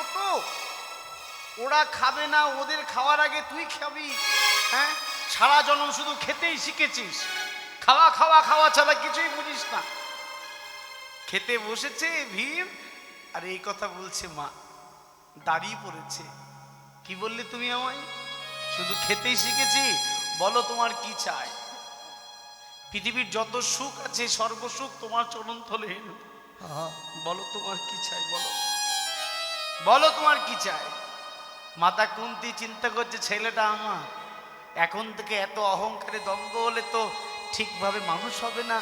ছোট, ওরা খাবে না, ওদের খাওয়ার আগে তুই খাবি। হ্যাঁ, সারা জন্ম শুধু খেতেই শিখেছিস, খাওয়া খাওয়া খাওয়া ছাড়া কিছুই বুঝিস না। খেতে বসেছে ভীম, আর এই কথা বলছে মা, দাঁড়িয়ে পড়েছে। কি বললে তুমি আমায়? শুধু খেতেই শিখেছি, বলো তোমার কি চাই? পৃথিবীর যত সুখ আছে সর্বসুখ তোমার চরণতলে এলো, বলো তোমার কি চাই, বলো বলো তোমার কি চাই? মাতা কুন্তী চিন্তা করছে ছেলেটা আমার এখন থেকে এত অহংকারে দম্ভ হলে তো ঠিকভাবে মানুষ হবে না,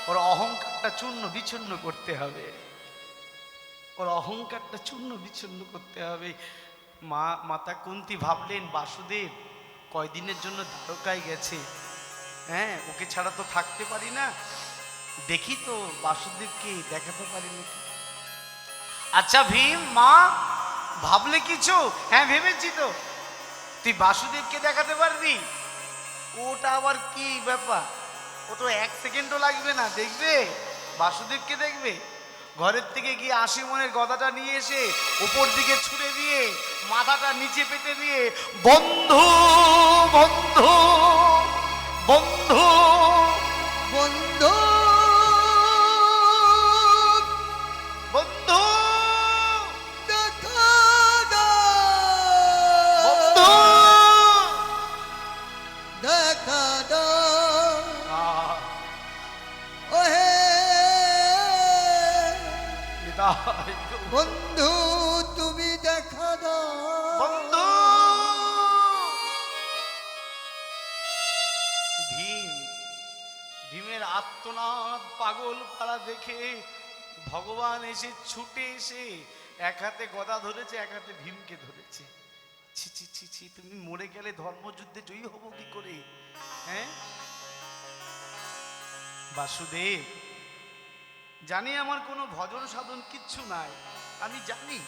ওর অহংকারটা চূর্ণ বিচূর্ণ করতে হবে, ওর অহংকারটা চূর্ণ বিচূর্ণ করতে হবে। মাতা কুন্তী ভাবলেন বাসুদেব কয়দিনের জন্য দ্বারকায় গেছে, হ্যাঁ ওকে ছাড়া তো থাকতে পারি না, দেখি তো বাসুদেবকে দেখাতে পারি নাকি। আচ্ছা ভীম, মা ভাবলে কিছু? হ্যাঁ ভেবেছি তো। তুই বাসুদেবকে দেখাতে পারবি? ওটা আবার কি ব্যাপার? ও তো 1 সেকেন্ডও লাগবে না, দেখবে বাসুদেবকে দেখবে। ঘরের থেকে গিয়ে 80 মনের গদাটা নিয়ে এসে উপর দিকে ছুড়ে দিয়ে মাথাটা নিচে পেতে দিয়ে বন্ধু বন্ধু বন্ধু বন্ধু বন্ধু দেখা দাও, বন্ধু। দেখা দাও, ওহে বন্ধু তুমি দেখা দাও, বন্ধু। ভীমের আত্মনাদ পাগল পাড়া দেখে ভগবান এসে ছুটে এসে এক হাতে গদা ধরেছে, এক হাতে ভীমকে ধরেছে। ছি ছি ছি ছি, তুমি মরে গেলে ধর্মযুদ্ধে জয়ী হবো কি করে? হ্যাঁ বাসুদেব, জানি আমার কোনো ভজন সাধন কিচ্ছু নাই, আমি জানি।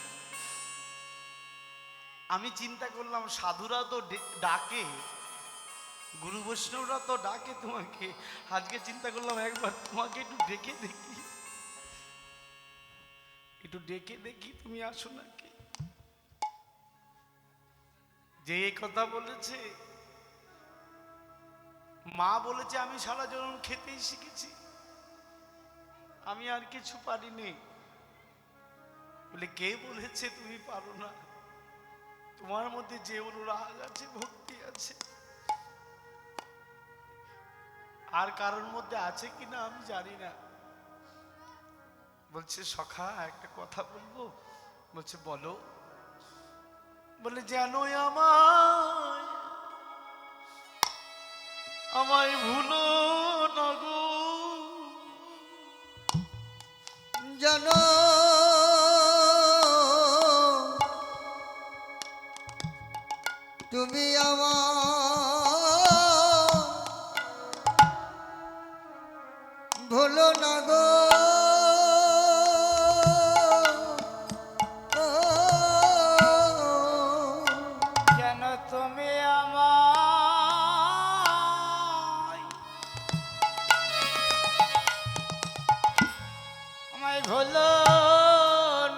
আমি চিন্তা করলাম সাধুরা তো ডাকে, গুরু বৈষ্ণবরা তো ডাকে তোমাকে, আজকে চিন্তা করলাম একবার তোমাকে একটু ডেকে দেখি, একটু ডেকে দেখি তুমি আসো নাকি। যে এই কথা বলেছে, মা বলেছে আমি সারা জন্ম খেতেই শিখেছি, আমি আর কিছু পারিনি। বলে কে বলেছে তুমি পারো না? তোমার মধ্যে যে অনুরাগ আছে, ভক্তি আছে, আর কারোর মধ্যে আছে কিনা আমি জানি না। বলছে সখা একটা কথা বলবো। বলছে বলো। বলে জানো আমায়, আমায় ভুলো না গো, জানো তুমি আমার ভুলো না গো, যেন তুমি আমায়, আমায় ভুলো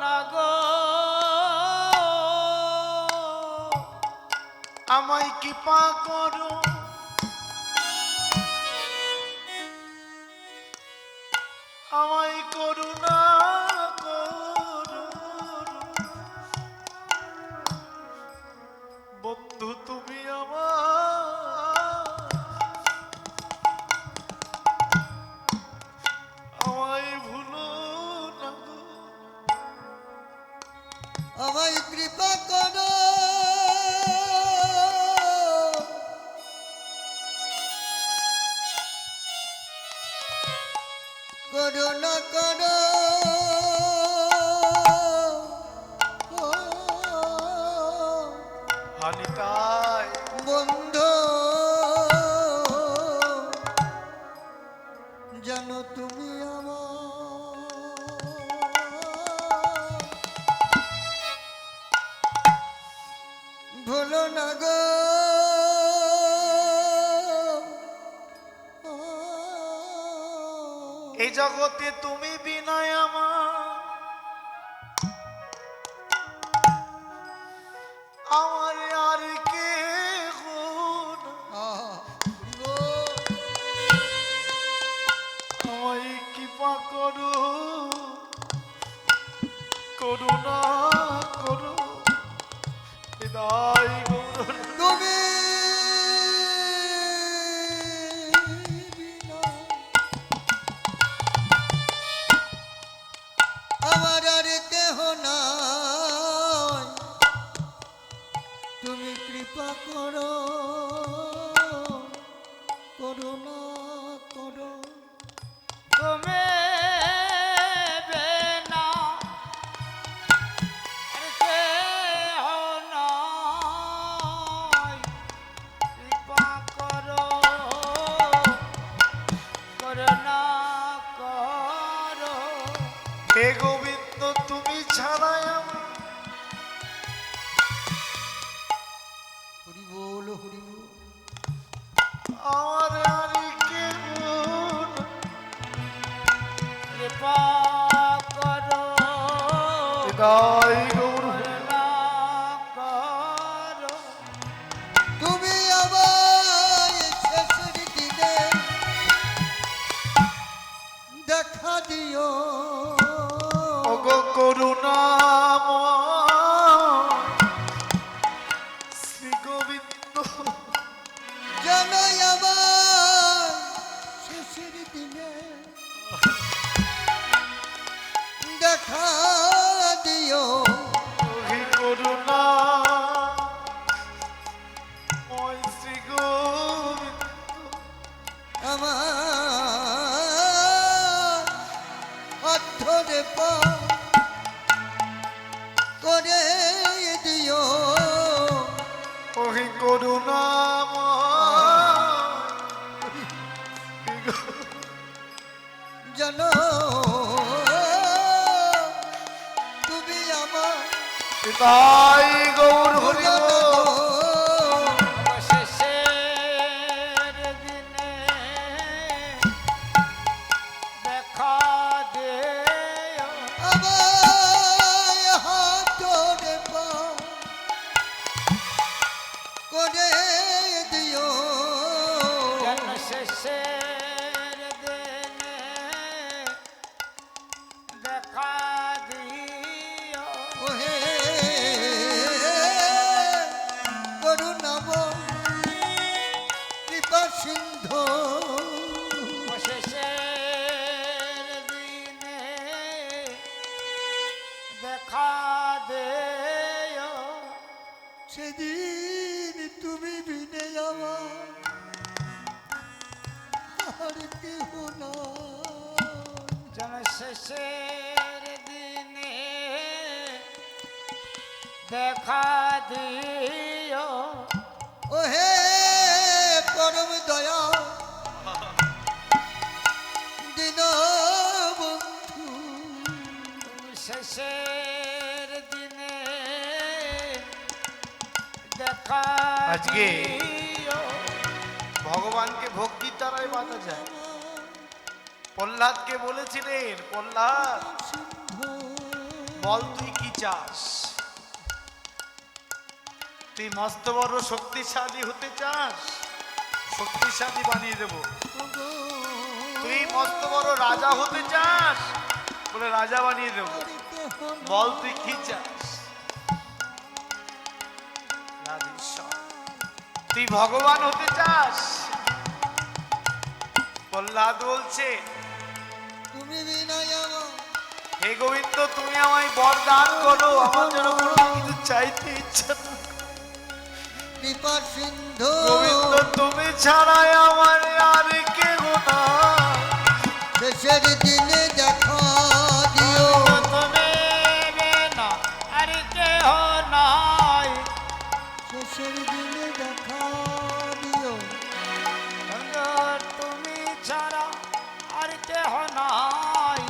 না গো, আমায় কৃপা করো, আমায় করুণা করো, বন্ধু তুমি আমায় ভুলো না গো। আমায় কৃপা করো, করুণা করো, হানিতায় বন্ধু জানো তুমি আমার ভুলো না গো, এই জগতে তুমি বিনয় আমার করুণা করো হৃদয় গৌর তুমি বিনা আমার আর কেহ নাই, তুমি কৃপা করো, করুণা করো। তুমি বেনা আর কেহ নাই, কৃপা করো, করুণা করো। হে গোবিন্দ তুমি ছাড়াই হরি বল হরি বল। আমার আর কেমন কৃপা করো, হৃদয় গৌর করো। তুমি আমায় শেষের দিনে দেখা দিও, ওগো করুণাময় শ্রী গোবিন্দ যেন আমার শেষের দিনে দেখা দিও। হে করুণা ময় শ্রী গোবিন্দ আমার অর্থরে পা করে দিও। ওহে করুণাময় যেন তুমি আমার হৃদয় গৌর হরি বল। শেষের দিনে দেখা দেও, আমায় হাতরে পা করে দিও। যেন শেষের দিনে দেখা দিও। ওহে করুণাব কৃপা সিন্ধু শেষের দিনে দেখা দেও। সেদিন তুমি বিনে যাওয়া আর কেহ না। যেন শেষের দিনে দেখা দিও। ওহে পরম দয়া দিন বন্ধু শেষের দিনে দেখা আজকে দিও। ভগবানকে ভক্তির দ্বারাই বাঁধা যায়। প্রহ্লাদকে বলেছিলেন, প্রহ্লাদ বল তুই কি চাস? তুই মস্ত বড় শক্তিশালী হতে চাস, শক্তিশালী বানিয়ে দেব। তুই মস্ত বড় রাজা হতে চাস, বলে রাজা বানিয়ে দেব। বল তুই কি চাস? রাধেশ্বর। তুই ভগবান হতে চাস? প্রহ্লাদ বলছে, তুমি বিনয় আমার হে গোবিন্দ তুমি আমায় বরদান করো, আমার যেন কোনো কিছু চাইতে ইচ্ছা না। কৃপা সিন্ধু গোবিন্দ তুমি ছাড়াই আমার আর কেহ না। শেষের দিনে দেখা দিও। তুমি বিনা আর কেহ নাই, শেষের দিনে দেখা দিও। তুমি ছাড়া আর কেহ নাই।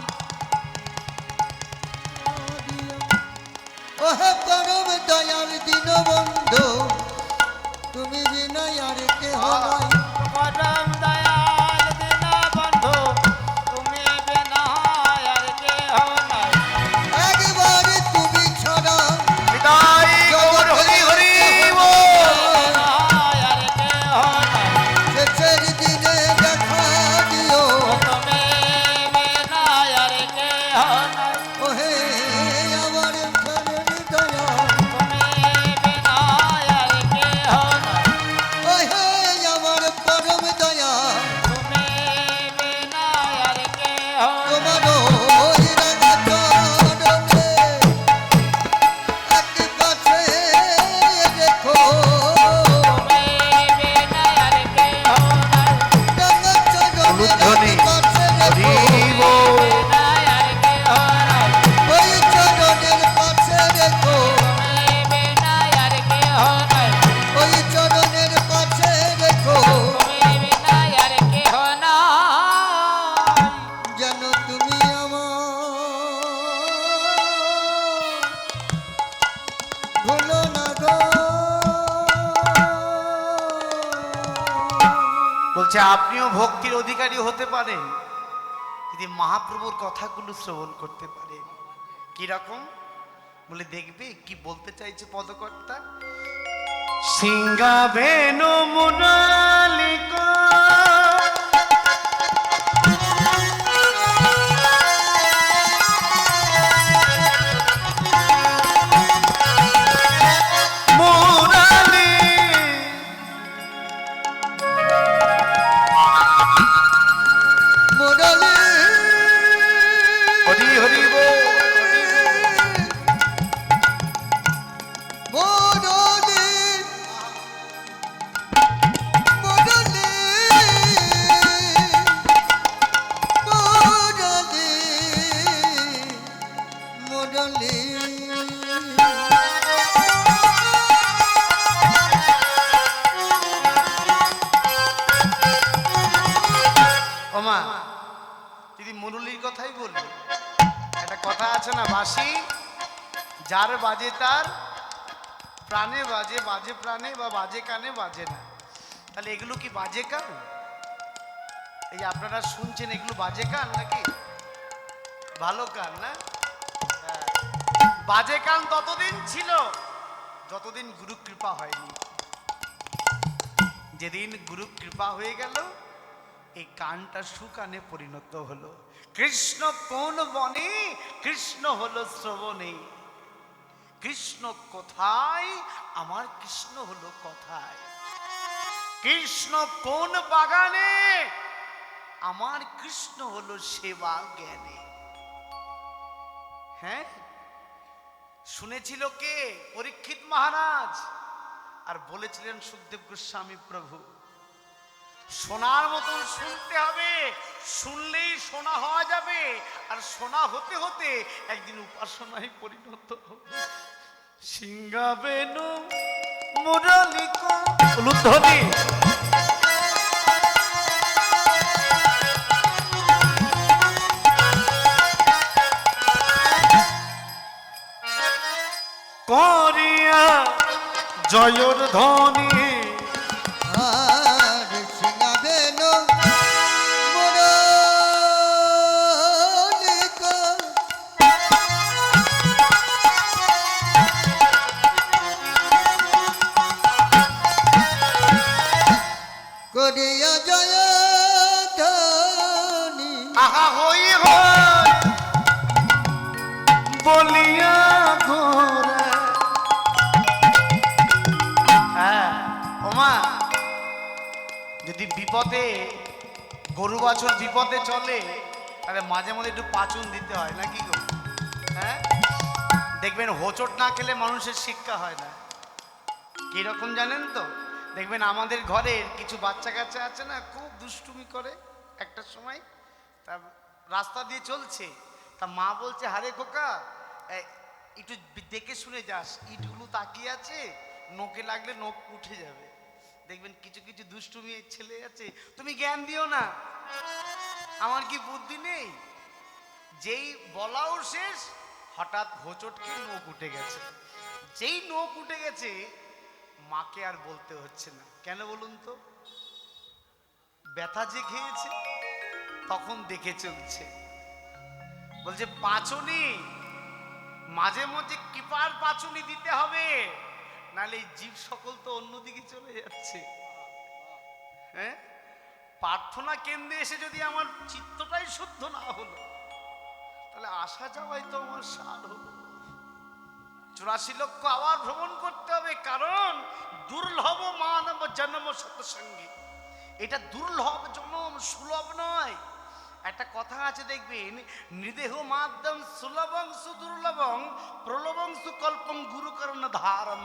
ওহে পরম দয়াল দিন বন্ধু তুমি বিনয় আর কেহ নাই। পরম দয়াল দিন বন্ধু তুমি বিনা আর কেহ নাই। একবার তুমি ছড়া হৃদয় গৌর হরি হরি বল। আর কেহ নাই। শেষের দিনে দেখা দিও। তুমি বিনা আর কেহ নাই। ওহে আমার হলো না গো। বলছে আপনিও ভক্তির অধিকারী হতে পারেন যদি মহাপ্রভুর কথাগুলো শ্রবণ করতে পারেন। কি রকম বলে দেখবে কি বলতে চাইছে পদকর্তা। সিংহাবেনু মুনালিকা মুরালি মুরলী হরি হরি বল। মুরলী মুরলী মুরলী মুরলী। ওমা যদি মুরলীর কথাই বলি, একটা কথা আছে না, বাঁশি যার বাজে তার প্রাণে বাজে, বাজে প্রাণে বা বাজে কানে বাজে না। তাহলে এগুলো কি বাজে কান? এই যে আপনারা শুনছেন এগুলো বাজে কান নাকি ভালো কান? না, হ্যাঁ। বাজে কান ততদিন ছিল যতদিন গুরু কৃপা হয়নি। যেদিন গুরু কৃপা হয়ে গেল এই কানটা সুকানে পরিণত হলো। কৃষ্ণ কোন বনে, কৃষ্ণ হলো শ্রবণে। কৃষ্ণ কোথায়, আমার কৃষ্ণ হলো কথায়। কৃষ্ণ কোন বাগানে, আমার কৃষ্ণ হলো সেবা জ্ঞানে। হ্যাঁ, শুনেছিল কে? পরীক্ষিত মহারাজ। আর বলেছিলেন সুখদেব গোস্বামী প্রভু, শোনার মতন শুনতে হবে, শুনলেই শোনা হওয়া যাবে, আর শোনা হতে হতে একদিন উপাসনায় পরিণত হবে। সিংহাবেনু মুরলিকা উলুধ্বনি। করিয়া জয়র ধ্বনি আর সিংহাবেনু মুরলীকা করিয়া জয় ধ্বনি। আহা হই হই বলিয়া ঘোরে। হ্যাঁ ওমা, যদি বিপদে গরু বাছুর বিপদে চলে তাহলে মাঝে মাঝে একটু পাচন দিতে হয় নাকি গো? হ্যাঁ, দেখবেন হোঁচট না খেলে মানুষের শিক্ষা হয় না। কিরকম জানেন তো? দেখবেন আমাদের ঘরের কিছু বাচ্চা কাচ্চা আছে না, খুব দুষ্টুমি করে। একটা সময় তা রাস্তা দিয়ে চলছে, তা মা বলছে, হারে খোকা একটু দেখে শুনে যাস, ইটগুলো তাকিয়ে আছে, নোকে লাগলে নোক উঠে যাবে। দেখবেন কিছু কিছু দুষ্টুমি ছেলে আছে, তুমি জ্ঞান দিও না, আমার কি বুদ্ধি নেই। যেই বলাও শেষ, হঠাৎ হোঁচট খেয়ে নোক উঠে গেছে। যেই নোক উঠে গেছে, মাকে আর বলতে হচ্ছে না। কেন বলুন তো? ব্যথা যে খেয়েছে তখন দেখে চলছে। বলছে পাঁচনি মাঝে মাঝে কৃপার পাঁচনি দিতে হবে, নাহলে এই জীব সকল তো অন্যদিকে চলে যাচ্ছে। হ্যাঁ, প্রার্থনা কেন্দ্রে এসে যদি আমার চিত্তটাই শুদ্ধ না হলো, তাহলে আসা যাওয়াই তো আমার সার হলো। 84 লক্ষ আবার ভ্রমণ করতে হবে, কারণ দুর্লভ মানব জন্ম সৎসঙ্গে। এটা দুর্লভ জন্ম, সুলভ নয়। একটা কথা আছে দেখবেন, নৃদেহ মাধ্যম সুলভং সুদুর্লভং প্রলভং সুকল্পং গুরুকরণ ধারম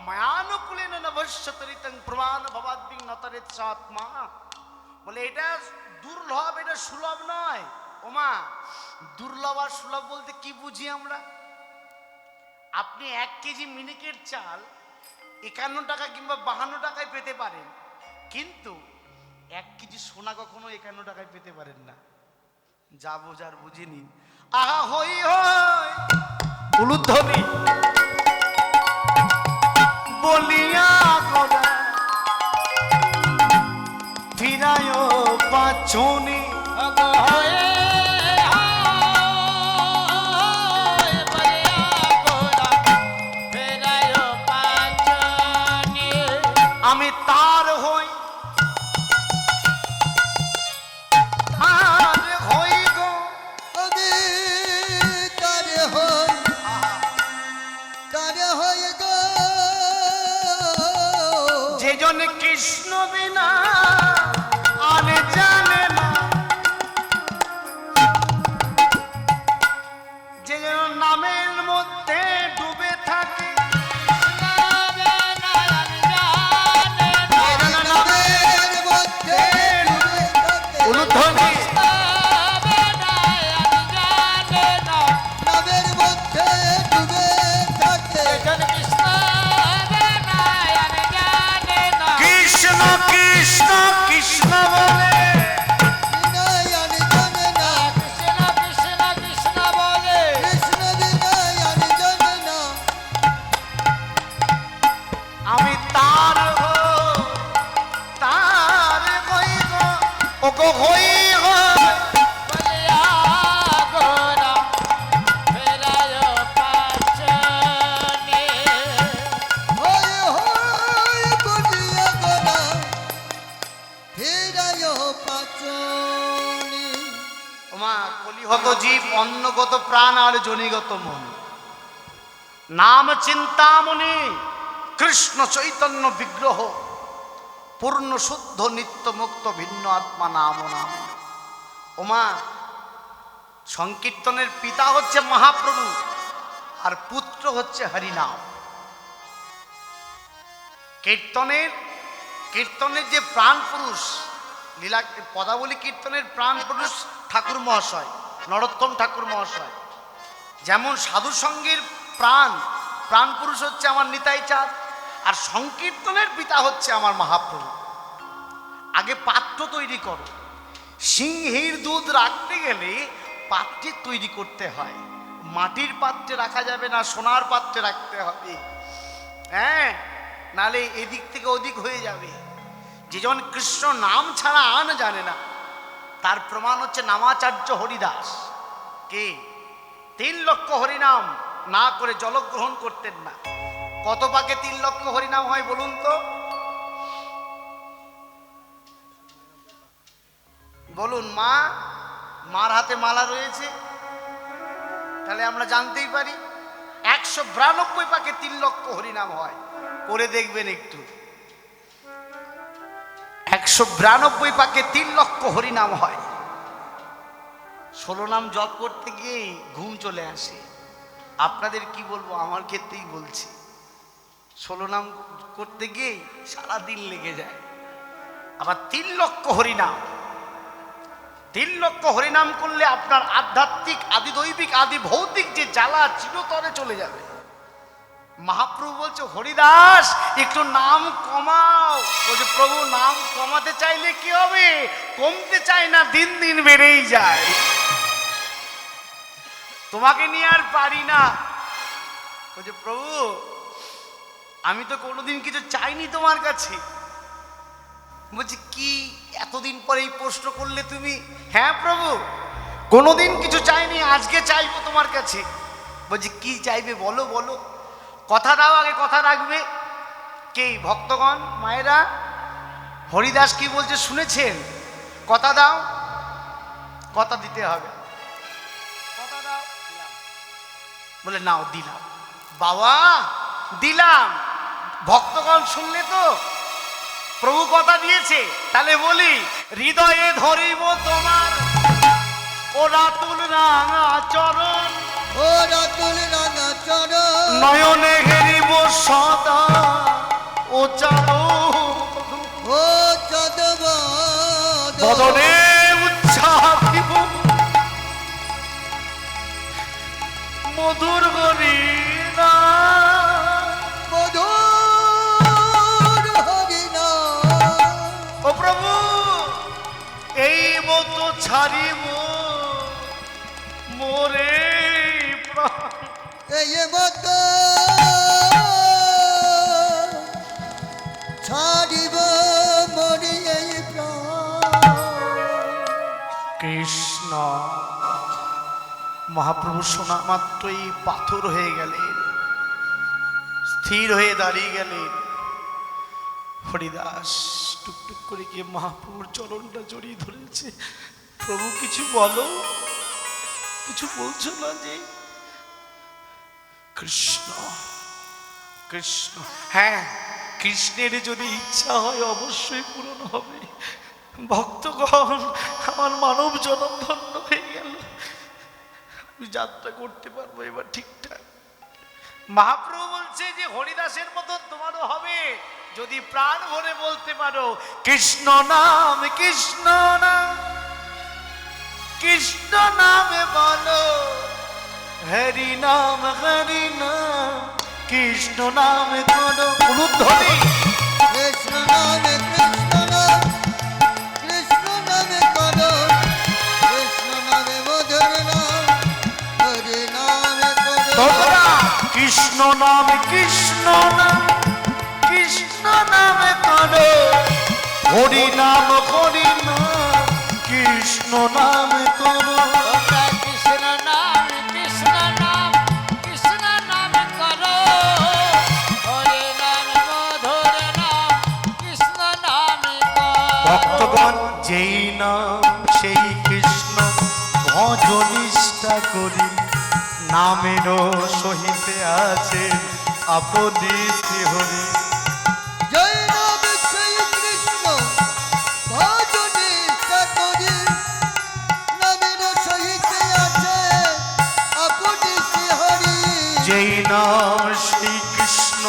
মায়ানুকূলেন নভস্যতরিতং প্রমাণ ভবাদ্বিং নতরেত সাত্মা। বলে এটা দুর্লভ, এটা সুলভ নয়। ওমা, দুর্লভ আর সুলভ বলতে কি বুঝি আমরা? আপনি 1 কেজি মিনিকেট চাল 51 টাকা কিংবা 52 টাকায় পেতে পারেন, কিন্তু 1 কেজি সোনা কখনো 51 টাকায় পেতে পারেন না। যা বোঝার বুঝিনি। আহা হই হই উলুধ্বনি। বলিয়া গোরা ফিরায় পাচনি ওগো হয়ে হয় বলিয়া গোরা ফেরায় পাচনি। আমি তার হই তার হই গো আমি তারে হই গো যেজন কৃষ্ণ বিনা আর জানে না, যে যেন নামের মধ্যে ডুবে থাকে, নামে নারায়ণ জানে না, নামের মধ্যে ডুবে থাকে। উলুধ্বনি নামে নারায়ণ জানে না, নামের মধ্যে ডুবে থাকে। যেজন কৃষ্ণ নারায়ণ জানে না, কৃষ্ণ কৃষ্ণ কৃষ্ণ বলে বিনয়ন জানে না, কৃষ্ণ কৃষ্ণ কৃষ্ণ বলে কৃষ্ণ বিনয়ন জানে না। আমি তার হই তার হই গো ওগো হই গো বলিয়া গোরা ফেরায় পাচনি। হয় বলিয়া গোরা ফিরায় পাচনি। ওমা কলিহত জীব অন্নগত প্রাণ আর জনিগত মন, নাম চিন্তামণি কৃষ্ণ চৈতন্য বিগ্রহ, পূর্ণ শুদ্ধ নিত্য মুক্ত ভিন্ন আত্মা নাম নাম। ওমা সংকীর্তনের পিতা হচ্ছে মহাপ্রভু আর পুত্র হচ্ছে হরিনাম। কীর্তনের যে প্রাণ পুরুষ, লীলা পদাবলী কীর্তনের প্রাণ পুরুষ ঠাকুর মহাশয়, নরোত্তম ঠাকুর মহাশয়। যেমন সাধু সঙ্গের প্রাণ পুরুষ হচ্ছে আমার নিতাই চাঁদ, আর সংকীর্তনের পিতা হচ্ছে আমার মহাপ্রভু। আগে পাত্র তৈরি করো। সিংহীর দুধ রাখতে গেলে পাত্রে তৈরি করতে হয়, মাটির পাত্রে রাখা যাবে না, সোনার পাত্রে রাখতে হবে। হ্যাঁ, নালে এদিক থেকে ওদিক হয়ে যাবে। যেজন কৃষ্ণ নাম ছাড়া আন জানে না, তার প্রমাণ হচ্ছে নামাচার্য হরিদাস। কে 3 লক্ষ হরিনাম না করে জলগ্রহণ করতেন না। কত পাকে 3 লক্ষ হরিনাম হয় বলুন তো? বলুন। মার হাতে মালা রয়েছে, তাহলে আমরা জানতেই পারি 192 পাকে 3 লক্ষ হরিনাম হয়। করে দেখবেন একটু, 192 পাকে 3 লক্ষ হরিনাম হয়। 16 নাম জপ করতে গিয়ে ঘুম চলে আসে। আপনাদের কি বলবো, আমার ক্ষেত্রেই বলছি। 16 নাম করতে গিয়ে সারাদিন লেগে যায়। আবার 3 লক্ষ হরিনাম, 3 লক্ষ হরিনাম করলে আপনার আধ্যাত্মিক আদি দৈবিক আদি ভৌতিক যে জ্বালা চিরতরে চলে যাবে। মহাপ্রভু বলছে হরিদাস একটু নাম কমাও। বলছে প্রভু নাম কমাতে চাইলে কি হবে, কমতে চাই না, দিন দিন বেড়েই যায়। তোমাকে নিয়ে আর পারি না। বলছে প্রভু আমি তো কোনোদিন কিছু চাইনি তোমার কাছে। বলছি কি এতদিন পরে এই প্রশ্ন করলে তুমি? হ্যাঁ প্রভু কোনোদিন কিছু চাইনি, আজকে চাইবো তোমার কাছে। বলছি কি চাইবে বলো বলো, কথা দাও, আগে কথা রাখবে। কে ভক্তগণ মায়েরা, হরিদাস কি বলছে শুনেছেন? কথা দাও, কথা দিতে হবে। কথা দাও, বলে নাও দিলাম। বাবা দিলাম। ভক্তগণ শুনলে তো, প্রভু কথা দিয়েছে। তাহলে বলি হৃদয়ে ধরিব তোমার ও রাতুল রাঙা চরণ, ও রাতুল রাঙা চরণ, নয়নে ঘেরিব সদা ও চারো, ও চদব বদনে উচ্ছ্বাস দিব মধুর গরি না। মধুর হরিনা। ও প্রভু এই মতো ছাড়িব মোরে প্রাণ। এই মত মহাপ্রভু শোনা মাত্রই পাথর হয়ে গেলেন, স্থির হয়ে দাঁড়িয়ে গেলেন। হরিদাস টুকটুক করে গিয়ে মহাপ্রভুর চরণটা জড়িয়ে ধরেছে। প্রভু কিছু বলো, কিছু বলছো না যে? কৃষ্ণ কৃষ্ণ, হ্যাঁ কৃষ্ণের যদি ইচ্ছা হয় অবশ্যই পূরণ হবে। ভক্তগণ, আমার মানব জনম ধন্য হয়ে গেল, আমি যাত্রা করতে পারবো এবার ঠিকঠাক। মহাপ্রভু বলছে যে হরিদাসের মতো তোমারও হবে যদি প্রাণ ভরে বলতে পারো কৃষ্ণ নাম কৃষ্ণ নাম, কৃষ্ণ নামে বলো হরি নাম হরি নাম, কৃষ্ণ নামে করো উলুধ্বনি। কৃষ্ণ নামে কৃষ্ণ নাম, কৃষ্ণ নামে করো, কৃষ্ণ নামে মধুর নাম, হরি নামে করো। তোমরা কৃষ্ণ নামে কৃষ্ণ নাম, কৃষ্ণ নামে করো হরি নাম হরি নাম, কৃষ্ণ নামে করো। তোমরা কৃষ্ণ নাম কৃষ্ণ নাম কৃষ্ণ নাম করো, হরি নাম মধুর নাম কৃষ্ণ নাম করো। ভক্তগণ, যেই নাম সেই কৃষ্ণ ভজনিষ্ঠা করি, নামেরও সহিতে আছে আপনি শ্রীহরি। জয় নাম সেই কৃষ্ণ ভজনে করি, নামের সহিত আছে আপনি শ্রীহরি। যেই নাম সেই কৃষ্ণ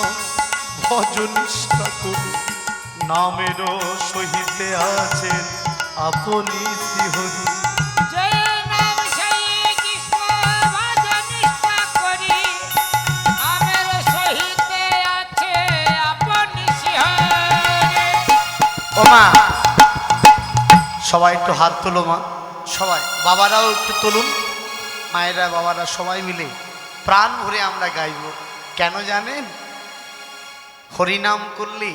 ভজনিষ্ঠা করি, নামেরও সহিতে আছেন আপনি শ্রীহরি। জয় নাম সেই কৃষ্ণ ভজনিষ্ঠা করি, নামের সহিতে আছে আপনি শ্রীহরি। ও মা, সবাই একটু হাত তোলো মা, সবাই বাবারাও একটু তুলুন, মায়েরা বাবারা সবাই মিলে প্রাণ ভরে আমরা গাইব। কেন জানেন? হরিনাম করলে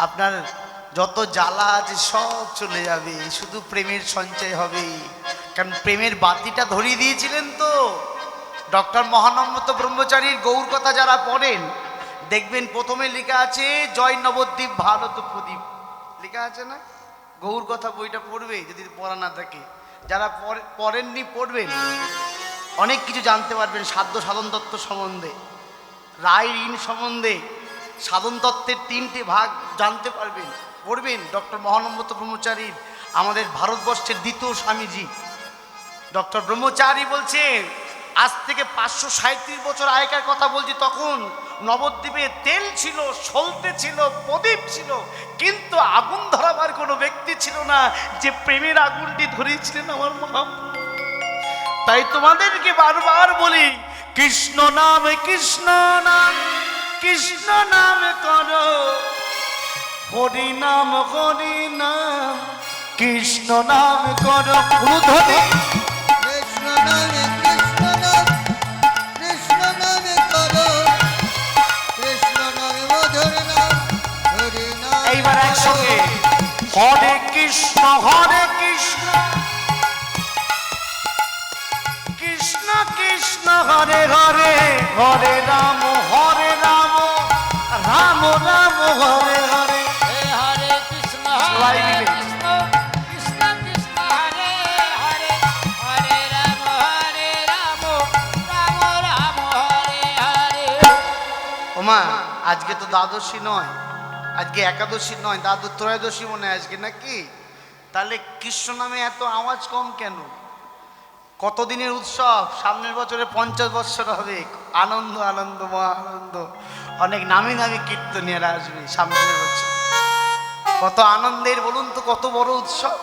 আপনার যত জ্বালা আছে সব চলে যাবে, শুধু প্রেমের সঞ্চয় হবে। কারণ প্রেমের বাতিটা ধরিয়ে দিয়েছিলেন তো ডক্টর মহানম্রত ব্রহ্মচারীর গৌর কথা যারা পড়েন দেখবেন প্রথমে লেখা আছে জয় নবদ্বীপ ভারত প্রদীপ, লেখা আছে না? গৌর কথা বইটা পড়বে যদি পড়া না থাকে, যারা পড়েননি পড়বেন, অনেক কিছু জানতে পারবেন সাধ্য সাধন তত্ত্ব সম্বন্ধে, রায় ঋণ সম্বন্ধে, সাধন তত্ত্বের 3টে ভাগ জানতে পারবেন। পড়বেন ডক্টর মহানম্রত ব্রহ্মচারীর, আমাদের ভারতবর্ষের দ্বিতীয় স্বামীজি ডক্টর ব্রহ্মচারী বলছেন আজ থেকে 537 বছর আগেকার কথা বলছি, তখন নবদ্বীপে তেল ছিল, সলতে ছিল, প্রদীপ ছিল, কিন্তু আগুন ধরাবার কোনো ব্যক্তি ছিল না যে প্রেমের আগুনটি ধরিয়েছিলেন আমার মহাপ্রভু। তাই তোমাদেরকে বারবার বলি কৃষ্ণ নামে কৃষ্ণ নাম, কৃষ্ণ নামে করো হরি নাম হরি নাম, কৃষ্ণ নামে করো উলুধ্বনি। কৃষ্ণ নামে কৃষ্ণ নাম, কৃষ্ণ নামে করো, কৃষ্ণ নামে মধুর নাম, হরি নাম। এইবার একসঙ্গে হরে কৃষ্ণ কৃষ্ণ কৃষ্ণ হরে হরে, হরে রাম রাম রাম হরে হরে। হে হরে কৃষ্ণ সবাই হরে মিলে। কৃষ্ণ কৃষ্ণ কৃষ্ণ হরে হরে, হরে রাম রাম রাম হরে হরে। ওমা, আজকে তো দ্বাদশী নয়, আজকে একাদশী নয়, ত্রয়োদশী মনে হয় আজকে নাকি? তাহলে কৃষ্ণ নামে এত আওয়াজ কম কেন? কতদিনের উৎসব, সামনের বছরে 50 বৎসর হবে, আনন্দ আনন্দ মহা আনন্দ, অনেক নামি নামি কীর্তনীয়রা আসবে সামনের বছর। কত আনন্দের বলুন তো, কত বড় উৎসব।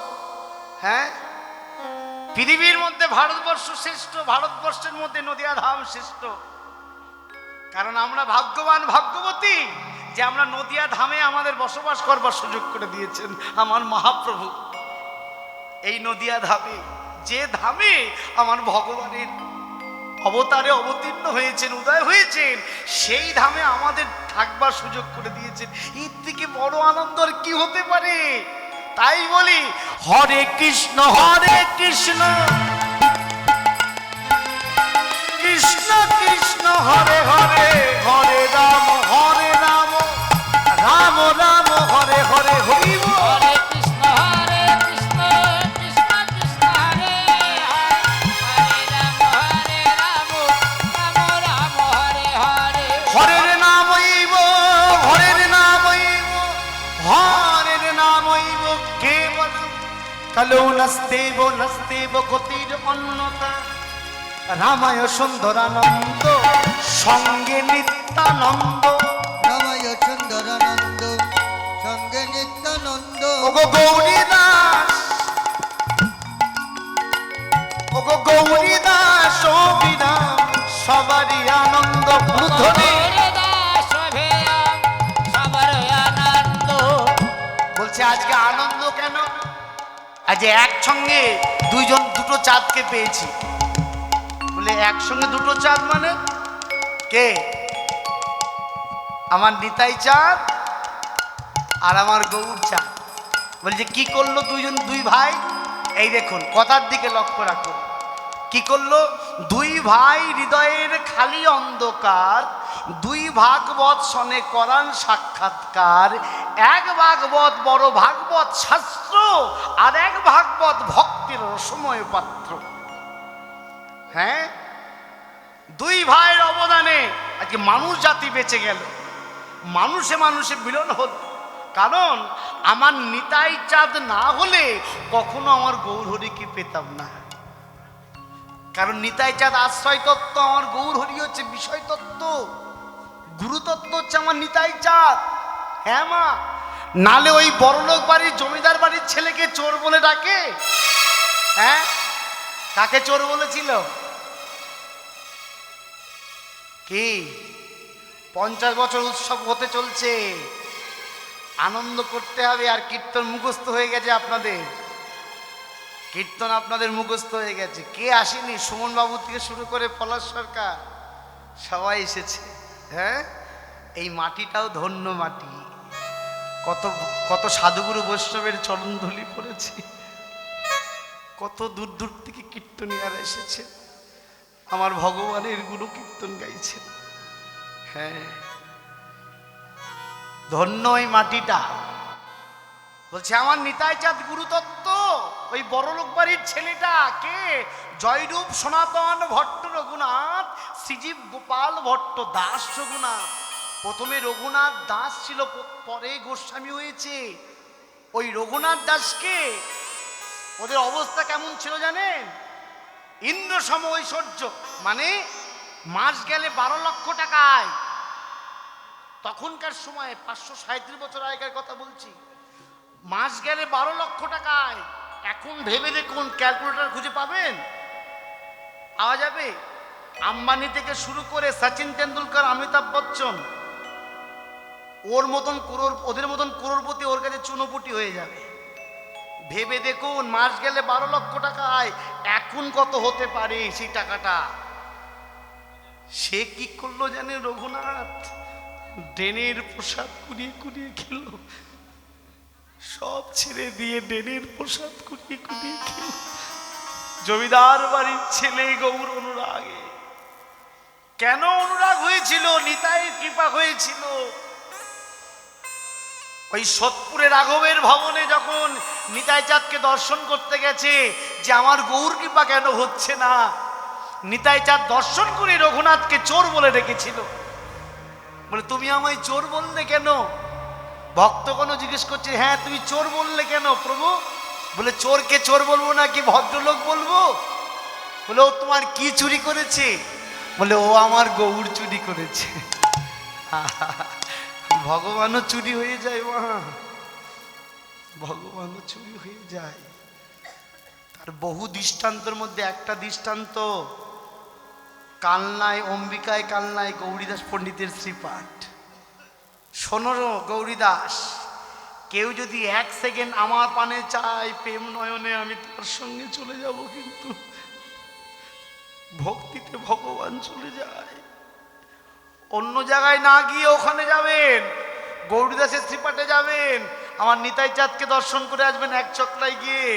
হ্যাঁ, পৃথিবীর মধ্যে ভারতবর্ষ শ্রেষ্ঠ, ভারতবর্ষের মধ্যে নদিয়া ধাম শ্রেষ্ঠ। কারণ আমরা ভাগ্যবান ভাগ্যবতী যে আমরা নদিয়া ধামে আমাদের বসবাস করবার সুযোগ করে দিয়েছেন আমার মহাপ্রভু। এই নদিয়া ধামে, যে ধামে আমার ভগবানের অবতারে অবতীর্ণ হয়েছেন, উদয় হয়েছেন, সেই ধামে আমাদের থাকবার সুযোগ করে দিয়েছেন। এর থেকে বড় আনন্দ আর কি হতে পারে? তাই বলি হরে কৃষ্ণ কৃষ্ণ কৃষ্ণ হরে হরে হরে রাম রাম রাম হরে হরে হরি বল। হরে কৃষ্ণ কৃষ্ণ কৃষ্ণ হরে হরে রাম রাম হরে হরে হরের নামৈব হরের নামৈব হরের নামৈব কেবলম কালো নস্তেব নস্তেব গতির অন্যতা রামায় সুন্দরানন্দ সঙ্গে নিত্যানন্দ। রামায় সুন্দরানন্দ সঙ্গে নিত্যানন্দ। ওগো গৌরী দাস ওগো গৌরী দাস ও বিরাম সবারই আনন্দ ধ্বনি। বলছে আজকে আনন্দ কেন? আজ একসঙ্গে দুইজন দুটো চাঁদকে পেয়েছি। বলে একসঙ্গে দুটো চাঁদ মানে কে? আমার নিতাই চাঁদ আর আমার গৌর চাঁদ। বলছে কি করলো দুইজন দুই ভাই? এই দেখুন কথার দিকে লক্ষ্য রাখুন। কি করলো? দুই ভাই হৃদয়ের খালি অন্ধকার, দুই ভাগবত শনে করান সাক্ষাৎকার। এক ভাগবত বড় ভাগবত শাস্ত্র, আর এক ভাগবত ভক্তির রসময় পাত্র। হ্যাঁ, দুই ভাইয়ের অবদানে আজকে মানুষ জাতি বেঁচে গেল, মানুষে মানুষে মিলন হল। কারণ আমার নিতাই চাঁদ না হলে কখনো আমার গৌরহরিকে পেতাম না। কারণ নিতাই চাঁদ আশ্রয় তত্ত্ব, আমার গৌরহরি হচ্ছে বিষয় তত্ত্ব, গুরুতত্ত্ব হচ্ছে আমার নিতাই চাঁদ। হ্যাঁ মা, নালে ওই বড়লোক বাড়ির জমিদার বাড়ির ছেলেকে চোর বলে ডাকে? হ্যাঁ, কাকে চোর বলেছিল? কি 50 বছর উৎসব হতে চলছে, আনন্দ করতে হবে। আর কীর্তন মুখস্থ হয়ে গেছে আপনাদের, কীর্তন আপনাদের মুখস্থ হয়ে গেছে। কে আসেনি? সুমন বাবু থেকে শুরু করে পলাশ সরকার সবাই এসেছে। হ্যাঁ, এই মাটিটাও ধন্য মাটি। কত কত সাধুগুরু বৈষ্ণবের চরণ ধুলি পড়েছি, কত দূর দূর থেকে কীর্তনীয়ারা এসেছে, আমার ভগবানের গুরু কীর্তন গাইছেন। হ্যাঁ, ধন্য ওই মাটিটা। বলছে আমার নিতাই চাঁদ গুরুতত্ত্ব, ওই বড়লোক বাড়ির ছেলেটা কে? জয়রূপ সনাতন ভট্ট রঘুনাথ, শ্রীজীব গোপাল ভট্ট দাস রঘুনাথ। প্রথমে রঘুনাথ দাস ছিল, পরে গোস্বামী হয়েছে। ওই রঘুনাথ দাসকে ওদের অবস্থা কেমন ছিল জানেন? ইন্দ্র সম ঐশ্বর্য, মানে মাস গেলে 12 লক্ষ টাকা আয়। তখনকার সময়ে 537 বছর আগেকার কথা বলছি। মাস গেলে 12 লক্ষ টাকা আয়। এখন ভেবে দেখুন, ক্যালকুলেটর খুঁজে পাবেন? পাওয়া যাবে? আম্বানি থেকে শুরু করে সচিন তেন্ডুলকর, অমিতাভ বচ্চন, ওর মতন ওদের মতন করোড়পতি ওর কাছে চুনোপুটি হয়ে যাবে। ভেবে দেখুন, মাস গেলে 12 লক্ষ টাকা আয়। এখন কত হতে পারে সেই টাকাটা? সে কি করলো জানে? রঘুনাথ ডেনের প্রসাদ কুড়িয়ে কুড়িয়ে খেল, সব ছেড়ে দিয়ে ডেনের প্রসাদ কুড়িয়ে কুড়িয়ে খেল। জমিদার বাড়ির ছেলে গৌর অনুরাগে। কেন অনুরাগ হয়েছিল? নিতাইয়ের কৃপা হয়েছিল। ওই সোদপুরে রাঘবের ভবনে যখন নিতাই চাঁদকে দর্শন করতে গেছে, যে আমার গৌর কৃপা কেন হচ্ছে না, নিতাই চাঁদ দর্শন করে রঘুনাথকে চোর বলে রেখেছিল। বলে তুমি আমায় চোর বললে কেন? ভক্ত কোনো জিজ্ঞেস করছে, হ্যাঁ তুমি চোর বললে কেন প্রভু? বলে চোরকে চোর বলবো না কি ভদ্রলোক বলবো? বলে ও তোমার কি চুরি করেছে? বলে ও আমার গৌর চুরি করেছে। ভগবানও চুরি হয়ে যায় মা, ভগবানও চুরি হয়ে যায়। তার বহু দৃষ্টান্তর মধ্যে একটা দৃষ্টান্ত, কালনায় অম্বিকায় কালনায় গৌরীদাস পণ্ডিতের শ্রীপাঠ। শোনো গৌরীদাস, কেউ যদি 1 সেকেন্ড আমার পানে চায় প্রেম নয়নে, আমি তার সঙ্গে চলে যাব, কিন্তু ভক্তিতে ভগবান চলে যায়। অন্য জায়গায় না গিয়ে ওখানে যাবেন, গৌরীদাসের শ্রীপাঠে যাবেন, আমার নিতাই চাঁদকে দর্শন করে আসবেন। 1 চক্রায় গিয়ে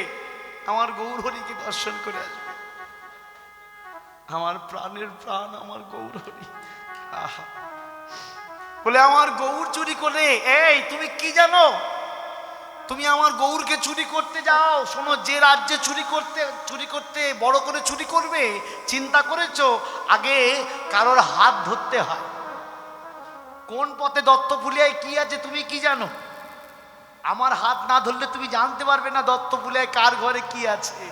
আমার গৌরহরিকে দর্শন করে আসবেন। আমার প্রাণের প্রাণ আমার গৌর হরি। আহা, বলে আমার গৌর চুরি করে, এই তুমি কি জানো? তুমি আমার গৌরকে চুরি করতে যাও, শোনো, যে রাজ্যে চুরি করতে বড় করে চুরি করবে, চিন্তা করেছো আগে কারোর হাত ধরতে হয়। কোন পথে দত্তফুলিয়ায় কি আছে তুমি কি জানো? আমার হাত না ধরলে তুমি জানতে পারবে না দত্তফুলিয়ায় কার ঘরে কি আছে।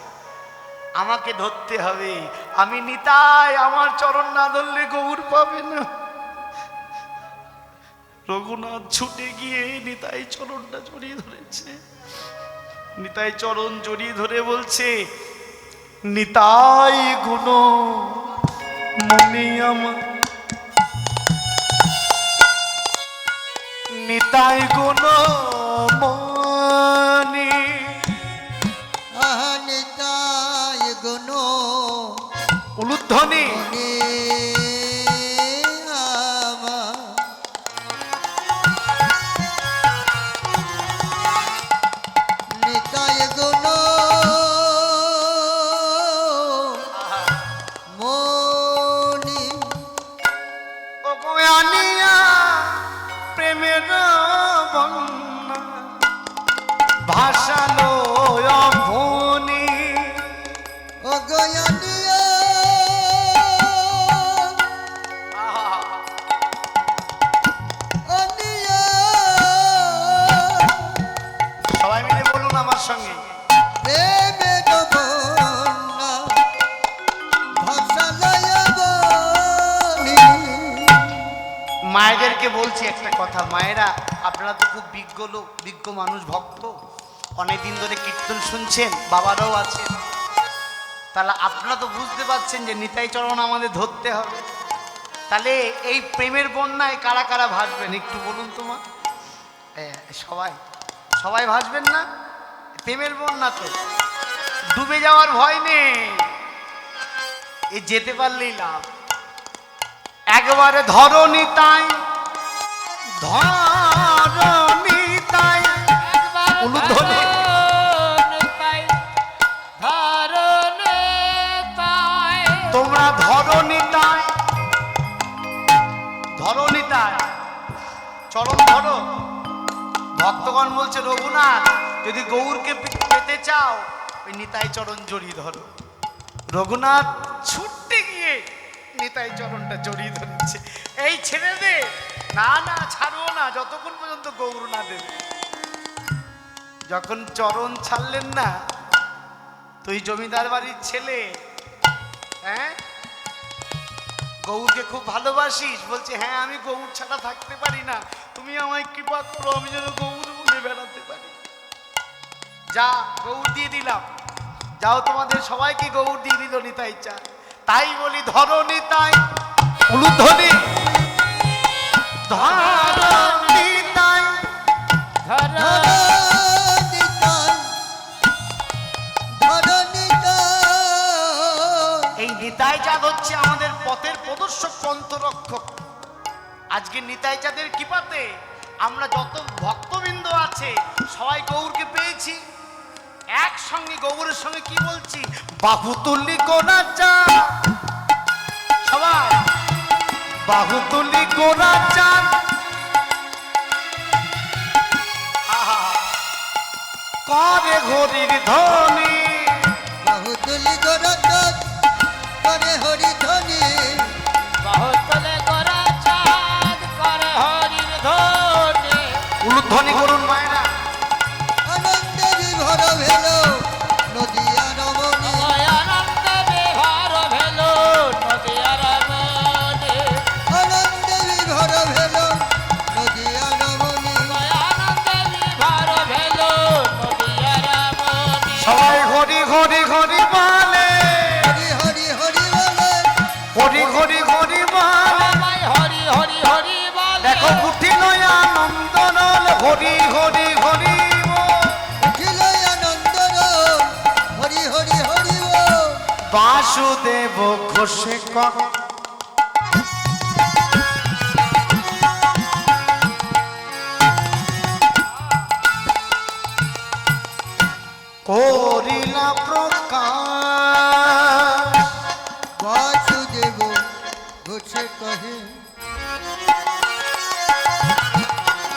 আমাকে ধরতে হবে, আমি নিতাই, আমার চরণ না ধরলে গৌর পাবে না। রঘুনাথ ছুটে গিয়ে নিতাই চরণটা জড়িয়ে ধরেছে। নিতাই চরণ জড়িয়ে ধরে বলছে, নিতাই গুণ মনে আমার, নিতাই গুণ মনে, আহা নিতাই গুণ উলুধ্বনি মনে আমার, নিতাই গুণ মনে ওগো আনিয়া প্রেমের বন্যা ভাসালো অভনি, ও গয়ানিয়া অনিয়া সবাই মিলে বলুন আমার সঙ্গে, প্রেমের বন্যা ভাসালয় বনি। মায়েদেরকে বলছি একটা কথা, মায়েরা আপনারা তো খুব বিজ্ঞ লোক, বিজ্ঞ মানুষ, ভক্ত, অনেকদিন ধরে কীর্তন শুনছেন, বাবারাও আছেন, তাহলে আপনারা তো বুঝতে পারছেন যে নিতাই চরণ আমাদের ধরতে হবে। তাহলে এই প্রেমের বন্যায় কারা কারা ভাসবেন একটু বলুন তোমা? সবাই সবাই ভাসবেন না? প্রেমের বন্যা তো ডুবে যাওয়ার ভয় নেই, এ যেতে পারলেই লাভ। একবারে ধরো নিতাই, ধরো নিতাই, একবার উলুধ্বনি। নিতাই, ধরো নিতাই। তোমরা ধরো নিতাই, ধরো নিতাই, চরণ ধরো। ভক্তগণ বলছে, রঘুনাথ যদি গৌরকে পেতে চাও ওই নিতাই চরণ জড়িয়ে ধরো। রঘুনাথ ছুটতে গিয়ে নিতাই চরণটা জড়িয়ে ধরেছে। এই ছেড়ে দে, না না ছাড়ো না যতক্ষণ পর্যন্ত গৌর না দেবে। যখন চরণ ছাড়লেন না, তুই জমিদার বাড়ির ছেলে, হ্যাঁ, গৌরকে খুব ভালোবাসিস? বলছে, হ্যাঁ আমি গৌর ছাড়া থাকতে পারি না, তুমি আমায় কৃপা করো, আমি যেন গৌর বলে বেড়াতে পারি। যা, গৌর দিয়ে দিলাম, যাও, তোমাদের সবাইকে গৌর দিয়ে দিল নিতাই চা। তাই বলি ধরো নিতাই, উলুধ্বনি, ধরো নিতাই, ধরো এই নিতাই চাঁদ হচ্ছে আমাদের পথের প্রদর্শক, পন্থরক্ষক। আজকে নিতাই চাঁদের কৃপাতে আমরা যত ভক্তবৃন্দ আছে সবাই গৌরকে পেয়েছি। একসঙ্গে গৌরের সঙ্গে কি বলছি? বাহু তুলি কোনা চা, সবাই বাহু তুলি কোনা চা, করে হরির ধ্বনি, বাহুতুলি গরত করে হরি ধ্বনি, বহুতলে গোরা চাঁদ করে হরির ধ্বনি। উলুধ্বনি করুন মায়েরা। আনন্দে বিভোর ভেল নদিয়া রমণী, আনন্দে বিভোর ভেল নদিয়া রমণী। আনন্দে বিভোর ভেল নদিয়া রমণী, আনন্দে বিভোর ভেল নদিয়া রমণী। সবাই হরি হরি হরি বলে, হরি হরি হরি বলে, হরি হরি হরি বলে, সবাই হরি হরি হরি বলে। দেখো উঠিল আনন্দ নল, হরি হরি হরি বল। উঠিল আনন্দ রোল, হরি হরি হরি বল। বাসুদেব ঘোষে করিলা প্রকাশ, বাস কহে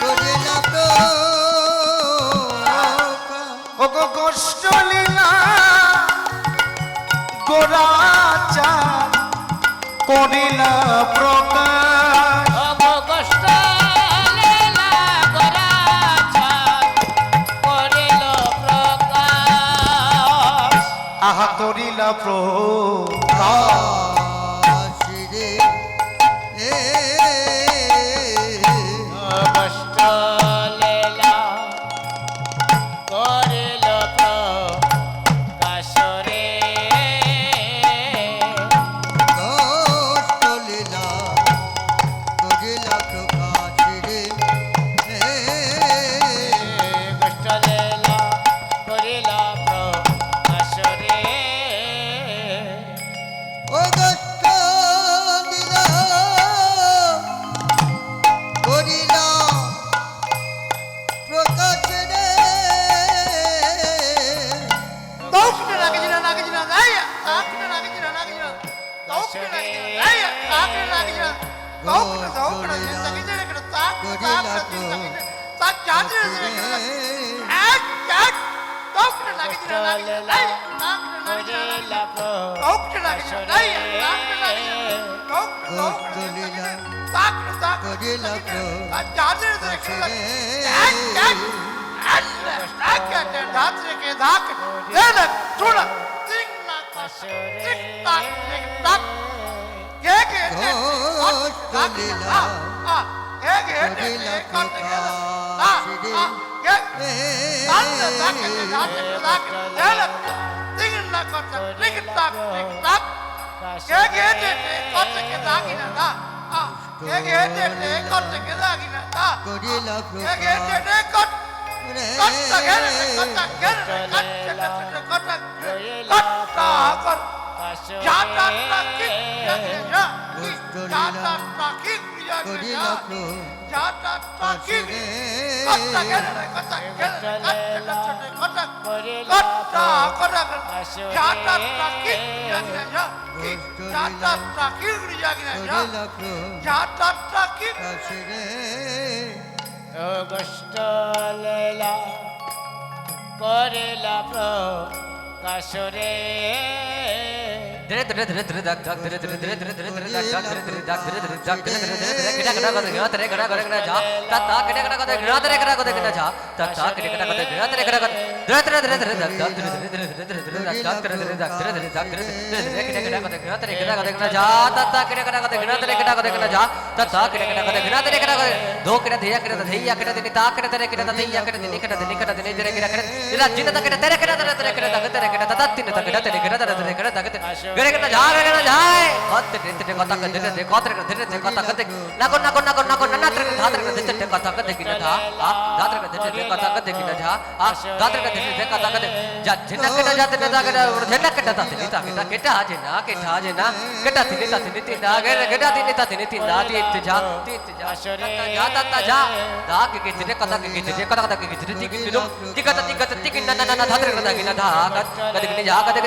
করিলা প্রকাশ ও গো কষ্ট লীলা গোরাচা করিলা প্রকাশ কষ্ট লীলা গোরাচা করিল প্রকাশ আহা করিলা প্রকাশ রে কষ্ট লীলা করিল প্রকাশ রে কষ্ট লীলা করিলা প্রকাশ রে কষ্ট লীলা করিল প্রকাশ রে ও কষ্ট লীলা করিলা প্রকাশ রে দৌকটা রাগিনা রাগিনা রায়া আকটা রাগিনা রাগিনা দৌকটা রাগিনা রায়া আকটা রাগিনা দৌকটা দৌকটা রাগিনা রাগিনা তাক তাক জাতি রাগিনা এক এক দৌকটা রাগিনা রাগিনা রায়া আকটা রাগিনা করিল দৌকটা রাগিনা রায়া আকটা রাগিনা দৌকটা কষ্ট লীলা তাক তাক করিলা তাক জাতি রাগিনা এক এক ধাত্রকে ধাক দেন চুড়া তিন না তিন তাক তাক কে কে কষ্ট লীলা কে কে করিলা করতে গেল প্রকাশ রে কে তাকে তাকে তাক দেন তিন না করতে তিন তাক তাক কে কে করতে কে দাগিনা না কে কে করতে কে দাগিনা না করিলা কে কে প্রকাশ করতে রে করিলা প্রকাশ রে করিলা প্রকাশ রে কষ্ট লীলা করিলা প্রকাশ রে ধীরে ধীরে ধীরে ধীরে দাগ দাগ ধীরে ধীরে ধীরে ধীরে ধীরে ধীরে দাগ দাগ ধীরে ধীরে দাগ ধীরে ধীরে দাগ ধীরে ধীরে ধীরে কিটা কিটা করে গিরা তেরে কিটা করে কিটা যা তা তা কিটা কিটা করে গিরা তেরে কিটা করে কিটা যা তা তা কিটা কিটা করে গিরা তেরে কিটা করে ধীরে ধীরে ধীরে ধীরে দাগ দাগ ধীরে ধীরে ধীরে ধীরে ধীরে দাগ দাগ ধীরে ধীরে দাগ ধীরে ধীরে দাগ ধীরে ধীরে কিটা কিটা করে গিরা তেরে কিটা করে কিটা যা তা তা কিটা কিটা করে গিরা তেরে কিটা করে কিটা যা তা তা কিটা কিটা করে গিরা তেরে কিটা করে दो किटा धिया किटा धैया किटा दिनी ता किटा तेरे किटा धैया किटा दिनी किटा तेरे किटा तेरा जिन ता किटा तेरे किटा तेरे किटा तेरे किटा ता तीन ता किटा तेरे किटा तेरे किटा ता गरे किटा जाए कत तेरे कथा कते दे कत तेरे तेरे कथा कते नाको नाको नाको नाको नना तेरे धातर कते तेरे कथा कते किटा था आ धातर कते तेरे कथा कते किटा जा आ धातर कते तेरे कथा कते जा जिन किटा जाते ता किटा जिन किटा ता तिनी ता किटा किटा जेना किटा तिनी ता तिनी तिना गरे किटा तिनी ता तिनी तिना तीत जा जा ता जा दा के तेरे कथा कथा के तेरे तिक तिक ना ना ना धातर कथा किना धा कते किनी जा कते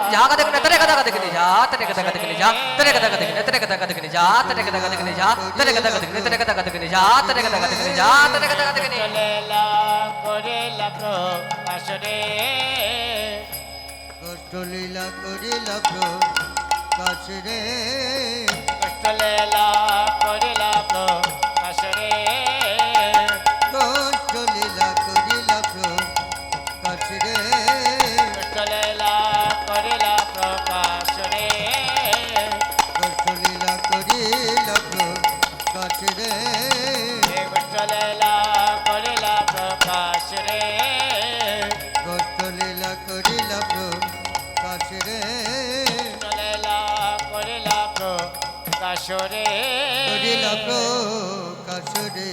तेरे कथा कते किनी जा तेरे कथा कते किनी जा तेरे कथा कते किनी तेरे कथा कते किनी जा तेरे कथा कते किनी जा तेरे कथा कते किनी तेरे कथा कते किनी जा तेरे कथा कते किनी जा तेरे कथा कते किनी লীলা করিলা প্রকাশ রে কষ্ট লীলা করিলা প্রকাশ রে কষ্ট লীলা করিলা প্রকাশ রে কষ্ট লীলা করিলা প্রকাশ রে কষ্ট লীলা করিলা প্রকাশ রে কষ্ট লীলা করিলা প্রকাশ রে কষ্ট লীলা করিলা প্রকাশ রে কষ্ট লীলা করিলা প্রকাশ রে কষ্ট লীলা করিলা প্রকাশ রে করিলা প্রকাশ রে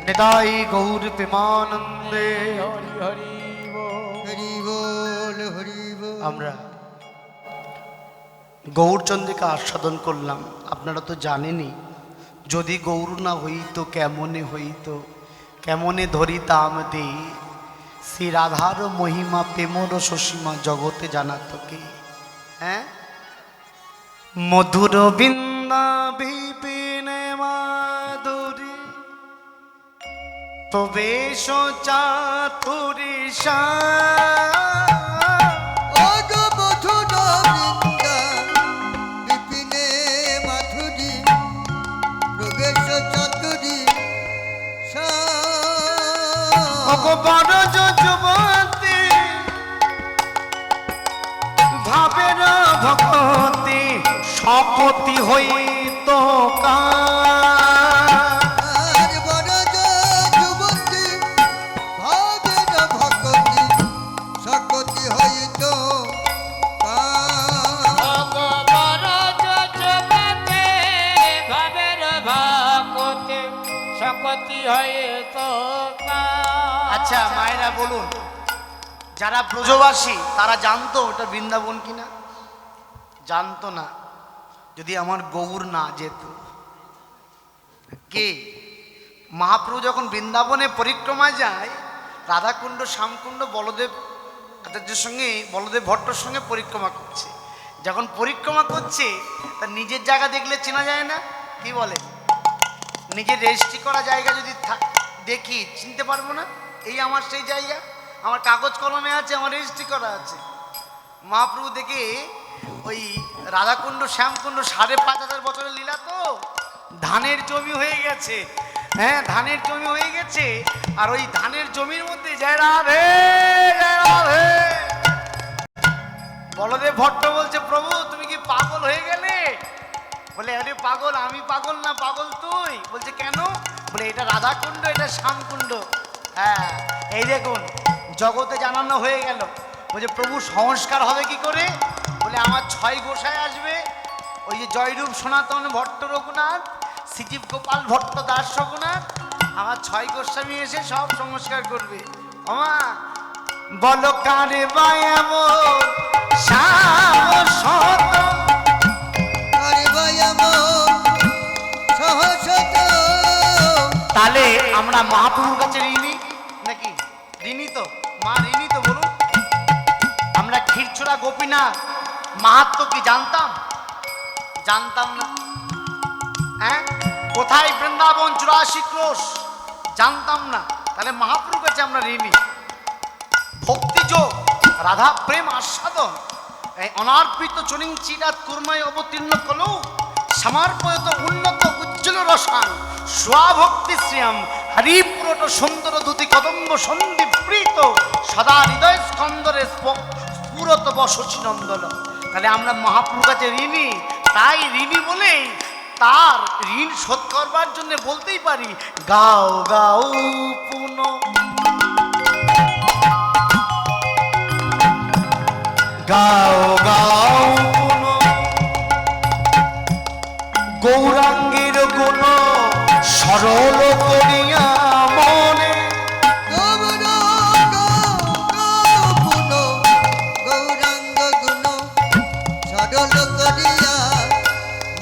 নিতাই গৌর প্রেমানন্দে হরি হরি বল। হরি বল হরি বল আমরা গৌরচন্দ্রিকা আস্বাদন করলাম। আপনারা তো জানেনই, যদি গৌর না হইতো কেমনে হইতো, কেমনে ধরিতাম দে শ্রী রাধার মহিমা প্রেমর সসীমা জগতে জানাতো কে? হ্যাঁ, মধুর বৃন্দা বিপিনে মাধুরী প্রবেশ চাতুরী ওগো মধুর বৃন্দা বিপিনে মাধুরী প্রবেশ চাতুরী বড় যুবতী ভাবের ভগতী শপতি হইত আর বড় যুবতী ভাবের ভগতী সকতি হইত আচ্ছা মায়েরা বলুন, যারা ব্রজবাসী তারা জানতো ওটা বৃন্দাবন কিনা? জানতো না, যদি আমার গৌর না যেত। কে? মহাপ্রভু যখন বৃন্দাবনে পরিক্রমায় যায়, রাধাকুণ্ড, শ্যামকুণ্ড, বলদেব আচার্যের সঙ্গে, বলদেব ভট্টর সঙ্গে পরিক্রমা করছে। যখন পরিক্রমা করছে তার নিজের জায়গা দেখলে চেনা যায় না? কি বলে? নিজের রেজিস্ট্রি করা জায়গা যদি দেখি চিনতে পারবো না? এই আমার সেই জায়গা, আমার কাগজ কলমে আছে, আমার রেজিস্ট্রি করা আছে। মহাপ্রভু দেখে ওই রাধাকুণ্ড, শ্যামকুণ্ড ৫,৫০০ বছরের লীলা তো, ধানের জমি হয়ে গেছে। হ্যাঁ, ধানের জমি হয়ে গেছে। আর ওই ধানের জমির মধ্যে জয় রাধে জয় রাধে। বলদেব ভট্ট বলছে, প্রভু তুমি কি পাগল হয়ে গেলে? বলে, আরে পাগল আমি পাগল না, পাগল তুই। বলছে কেন? বলে এটা রাধাকুণ্ড, এটা শ্যামকুণ্ড। হ্যাঁ, এই দেখুন জগতে জানানো হয়ে গেল। বলছে প্রভু সংস্কার হবে কি করে? বলে আমার ৬ গোসাই আসবে, ওই যে জয়রূপ সনাতন ভট্ট রঘুনাথ, শ্রীজীব গোপাল ভট্ট দাস রঘুনাথ, আমার ৬ গোস্বামী এসে সব সংস্কার করবে। আমা বলো কারে বায়াম শ্যাম সত, তাহলে আমরা মহাপ্রভুর কাছে ঋণী নাকি? ঋণী তো, মা ঋণী তো, বলুন। আমরা ক্ষীরচোরা গোপীনাথ মাহাত্ম্য কি জানতাম? জানতাম না। হ্যাঁ, কোথায় বৃন্দাবন ৮৪ ক্রোশ জানতাম না। তাহলে মহাপ্রভুর কাছে আমরা ঋণী। ভক্তিযোগ, রাধা প্রেম আস্বাদন, এই অনার্পিত চরিং চিরাত কুর্ময় অবতীর্ণ কলৌ সমর্পয়ত উন্নত উজ্জ্বল রসান স্বভক্তি শ্রিয়াম হরিপুরট সুন্দর দুতি কদম্ব সন্দীপ প্রীত সদা হৃদয় স্কন্দরে স্ফুরত বসছি নন্দন। তাহলে আমরা মহাপ্রভুর কাছে ঋণী। তাই ঋণী বলেই তার ঋণ শোধ করবার জন্য বলতেই পারি, গাও গাও পুন গাও গাও পুন গৌরাঙ্গের গুণ সরল করিয়া মনে। গৌরাঙ্গ গুণ সরল করিয়া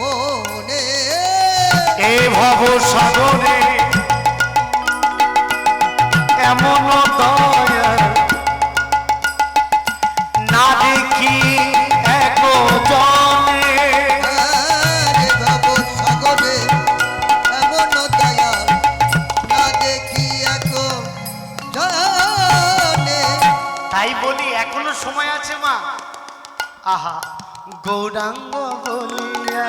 মনে, এ ভব সাগরে এমন দয়া না দেখি এক জনে। ভব সাগরে এমন দয়া না দেখি এক জনে। তাই বলি এখনো সময় আছে মা। আহা গৌরাঙ্গ বলিয়া,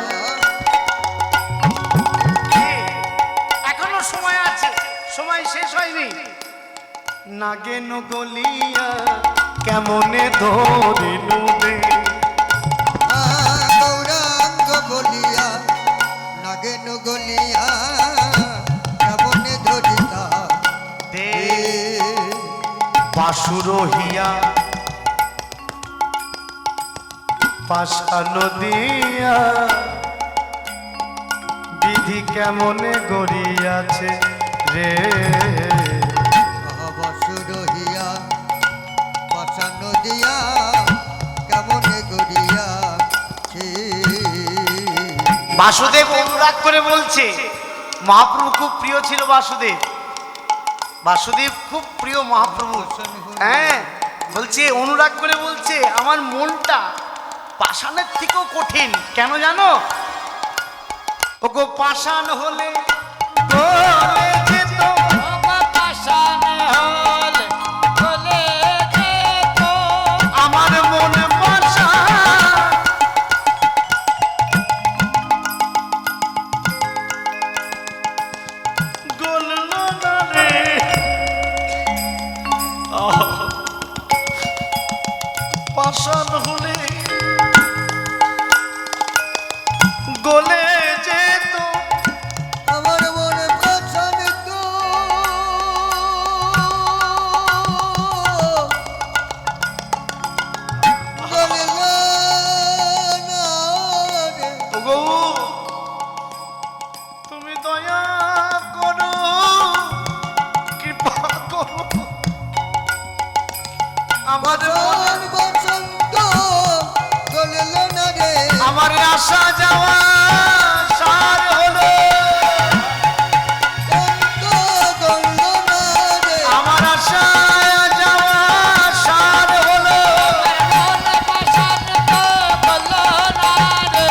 এখনো সময় আছে, সময় শেষ হয়নি। নাগেন গলিয়া কেমনে ধরিনু রে, গৌরাঙ্গ বলিয়া নাগেন গলিয়া কেমনে ধরিতা দে বাসুর হিয়া পাশান দিয়া বিধি কেমনে গড়িয়াছে রে। বসুরহিয়া বসান দিয়া কেমনে গড়িয়াছে। বাসুদেব অনুরাগ করে বলছে, মহাপ্রভু খুব প্রিয় ছিল বাসুদেব। বাসুদেব খুব প্রিয় মহাপ্রভু। হ্যাঁ, বলছে অনুরাগ করে বলছে আমার মনটা পাষাণের থেকেও কঠিন। কেন জানো? ওগো পাষাণ হলে গলে যেত, পাশানে হলে গলে যেত, আমার মন পাষাণ গলল না রে। পাষাণ হলে গলে যেত, আমার মনে পছন্দ তো গলিল না রে। ওগো তুমি দয়া করো, কৃপা করো, আমার আমার বসন্ত গলিল না রে। আমার আসা যাওয়া সার হলো, বসন্ত গলিল না রে। আমার আসা যাওয়া সার হলো, মনে পাশানে তো গলো না রে,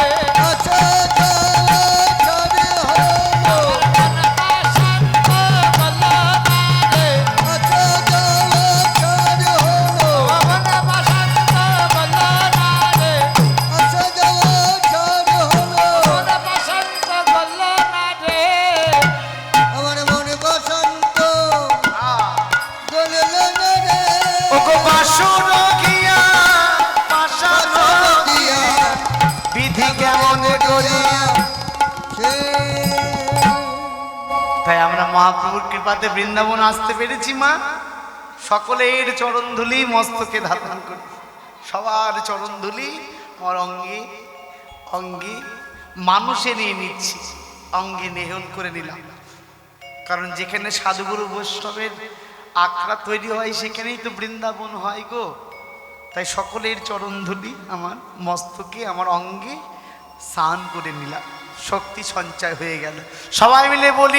আচ্ছা যাওয়া ছাড়ে হলো। মনে পাশানে তো গলো না রে, আচ্ছা যাওয়া ছাড়ে হলো। মনে পাশানে তো গলো না রে, আচ্ছা যাওয়া ছাড়ে হলো। মনে পাশানে তো গলো না রে, আমার মনে বসন্ত গলিল না রে। ওগো বাসুর গিয়া পাষাণ দিয়া বিধি কেমন করিয়া। সে তাই আমরা মহাপ্রভুর কৃপাতে বৃন্দাবন আসতে পেরেছি মা। সকলের চরণধুলি মস্তকে ধারণ করি, সবার চরণধুলি আমার অঙ্গে অঙ্গে মানুষে নিয়ে নিচ্ছি, অঙ্গে নেহন করে নিলাম। কারণ যেখানে সাধুগুরু বৈষ্ণবের আখড়া তৈরি হয় সেখানেই তো বৃন্দাবন হয় গো। তাই সকলের চরণধুলি আমার মস্তকে আমার অঙ্গে স্নান করে নিলাম, শক্তি সঞ্চয় হয়ে গেল। সবাই মিলে বলি